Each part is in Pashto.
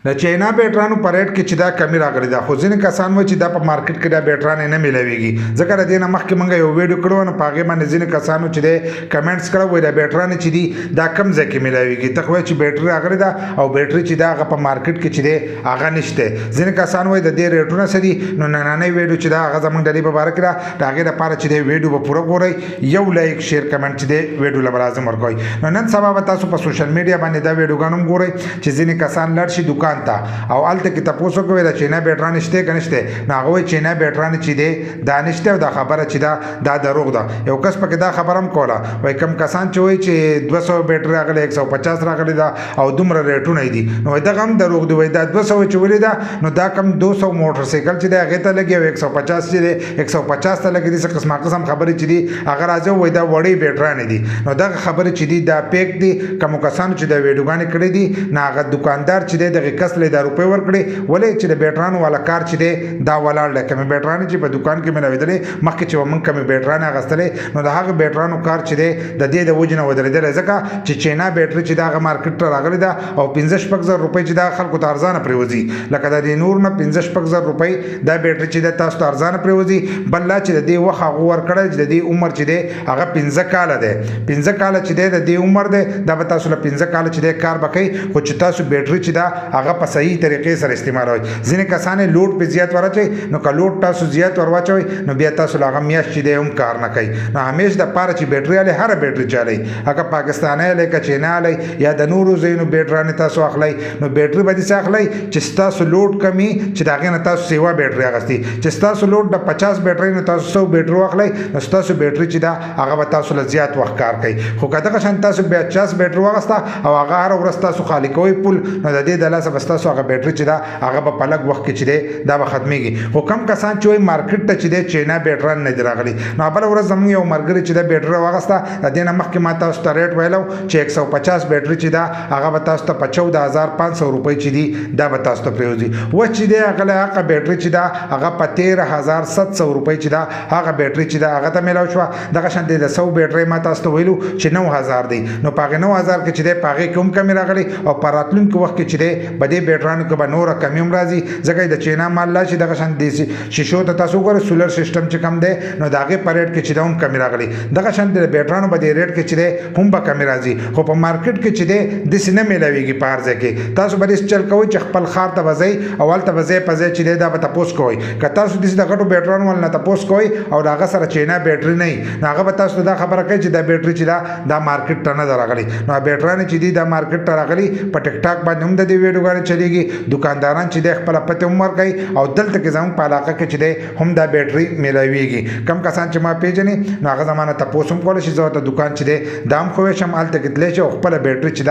د چینا بیټرانو په ریټ کې چې دا کمی راغلی ده، خو ځینې کسان وایي چې دا په مارکیټ کې دا بیټران نه میلاویږي. ځکه د دې نه مخکې موږ یو ویډیو کړو نو په هغې باندې ځینې کسانو چې دی کمنټس کړی وایي دا بیټران چې دي دا کم ځای کې میلاویږي. ته خو وایي چې بیټري راغلی ده او بیټري چې دا هغه په مارکیټ کې چې دی هغه نشته. ځینې کسان وایي د دې ریټونه څه دي. نو نننۍ ویډیو چې دا هغه زموږ د دې په باره کې ده، د هغې لپاره چې دی ویډیو به پوره ګورئ، یو لایک شیر کمنټ چې دی ویډیو له به لازم ورکوئ. نو نن سبا به تاسو په سوشل میډیا باندې دا ویډیوګان هم ګورئ چې ځینې کسان لاړ شي دکان ته او هلته کې تپوس وکوي د چینا بیټران شته که نشته. نو هغه وایي چینا بیټران چې دی دا نشته او دا خبره چې دا دروغ ده. یو کس پکې دا خبره هم کوله، وایي کم کسان چې وایي چې 200 بیټري راغلی 150 راغلی ده او دومره ریټونه یې دي، نو وایي دغه هم دروغ دی. وایي دا 200 چې ولې ده نو دا کم 200 موټر سایکل چې دی هغې ته لګي او 150 چې دی 150 ته لګي. داسې قسمه قسم خبرې چې دي هغه راځي وایي دا وړې بیټرانې دي. نو دغه خبرې چې دي دا پیک دي. کومو کسانو چې دا ویډیوګانې کړې دي نو هغه دکاندار چې دی دغې کس له 1000 روپۍ ورکړې، ولې چې د بیټرانو والا کار چې دی دا ولاړ دی. کومې بیټرانې چې په دکان کې ملاوېدلې مخکې چې موږ کومې بیټرانې اخیستلې نو د هغه بیټرانو کار چې دی د دې د وجې نه ودرېدلی، ځکه چې چینا بیټري چې دا هغه مارکیټ ته راغلې ده او 15-16 روپۍ چې دا خلکو ته ارزانه پرېوځي. لکه د دې نور نه 15-16 روپۍ دا بیټري چې ده تاسو ته ارزانه پرېوځي. بل لا چې د دې وخت هغه ورکړی چې د دې عمر چې دی هغه 15 کاله دی. 15 کاله چې دی د دې عمر دی دا به تاسو له 15 کاله چې دی کار به کوي، خو چې تاسو بیټري چې ده هغه په صحیح طریقې سره استعمالوئ. ځینې کسان یې لوډ پې زیات ور اچوي، نو که لوډ تاسو زیات ور واچوئ نو بیا تاسو له هغه میاشت چې دی هم کار نه کوي. نو همیش دپاره چې بیټري والی هره بیټري چلئ، هغه پاکستانی والی که چینا والی یا د نورو ځایونو بیټرانې تاسو اخلئ نو بیټري به داسې اخلئ چې ستاسو لوډ کمي چې د هغې نه تاسو سیوا بیټري اخیستي. چې ستاسو لوډ د 50 بیټرۍ نه تاسو 100 بیټري واخلئ نو ستاسو بیټري چې ده هغه به تاسو له زیات وخت کار کوي. خو که دغه شان تاسو بیا 50 بیټري واخیسته او هغه هره ورځ تاسو خالي کوئ پول، نو د دې د لاسه به ستاسو هغه بیټري چې ده هغه به په لږ وخت کې چې دی دا به ختمېږي. خو کم کسان چې وایي مارکیټ ته چې دی چینا بیټران نه دي راغلي. نو بله ورځ زموږ یو ملګري چې ده بیټري واخیسته، د دې نه مخکې ما تاسو ته ریټ ویلو چې 150 بیټري چې ده هغه به تاسو ته په 14500 روپۍ چې دي دا به تاسو ته پرېوځي. اوس چې دی هغه هغه بیټري چې ده هغه په 13700 روپۍ چې ده هغه بیټري چې ده هغه ته میلاو شوه. دغه شان دی د 100 بیټرۍ ما تاسو ته ویلو چې 9000 دی. نو په هغې 9000 کې چې دی په هغې کې هم کمې راغلي او په راتلونکي وخت کې چې دی په دې بیټرانو کې به نوره کمي هم راځي. ځکه د چینا مال لا چې دغه شان د شیشو ته تاسو وګورئ سولر سیسټم چې کم دی نو د هغې په ریټ کې چې ده هم کمې راغلي. دغه شان د بیټرانو په دې ریټ کې چې دی هم به کمې راځي. خو په مارکیټ کې چې دی داسې نه میلاویږي. په هر ځای کې تاسو به داسې چل کوئ چې خپل ښار ته به ځئ او هلته به ځای په ځای چې دی دا به تپوس کوئ. که تاسو داسې د غټو بیټرانو ول نه تپوس کوئ او د هغه سره چینا بیټري نه وي نو هغه به تاسو ته دا خبره کوي چې دا بیټري چې دا مارکیټ ته نه ده راغلي. نو بیټرانې چې دي دا مارکیټ ته راغلي. په ټیک ټاک باندې هم د دې ویډیوګانې چلیږي. دکانداران چې دی خپله پته هم ورکوي او دلته کې زموږ په علاقه کې چې دی هم دا بیټري میلاویږي. کم کسان چې ما پیژني نو هغه زما نه تپوس هم کولی شي. زه ورته دکان چې دی دا هم ښوی شم هلته کې تللی شي او خپله بیټري چې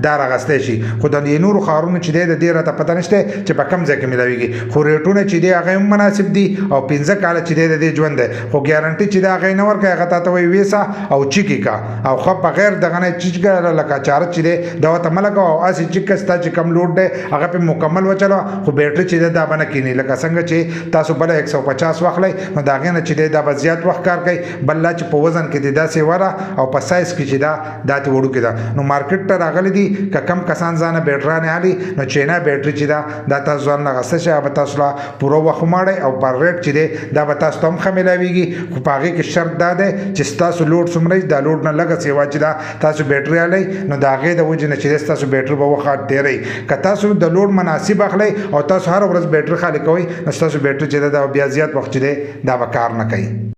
دا راغستی شي. خو د نورو ښارونو چې دی د دې راته پته نشته چې په کوم ځای کې میلاویږي. خو ریټونه چې دی هغه هم مناسب دي او 15 کاله چې دی د دې ژوند دی. خو ګارنټي چې دی هغه یې نه ورکوي، هغه تا ته وایي ویسه او چیکې کا او ښه بغیر دغه نه چیچ کړه لکه چارج چې دی دا ورته مه لګوه او هسې چیک که ستا چې کم لوډ دی هغه پې مکمل وچلوه. خو بیټري چې دی دا به نه کیني. لکه څنګه چې تاسو بله 150 واخلئ نو د هغې نه چې دی دا به زیات وخت کار کوي. بل لا چې په وزن کې دی داسې وره او په سایز کې چې دا تې وړوکې ده. نو مارکیټ ته راغلی دي که کم کسان ځانه بیټرانې اخلي نو چینا بیټري چې دا تاسو ځان نه اخیستی شي هغه به تاسو له پوره وخت وماړئ او پر ریټ چې دی دا به تاسو ته هم ښه میلاویږي. خو په هغې کې شرط دا دی چې ستاسو لوډ څومره دا لوډ نه لږه سیوا چې تاسو بیټري اخلئ نو د هغې د وجې نه چې دی ستاسو بیټري به وخت ډېروي. که تاسو د لوډ مناسب اخلئ او تاسو هره ورځ بیټري خالي کوئ نو ستاسو بیټري چې دی دا بیا زیات وخت چې دی دا به کار نه کوي.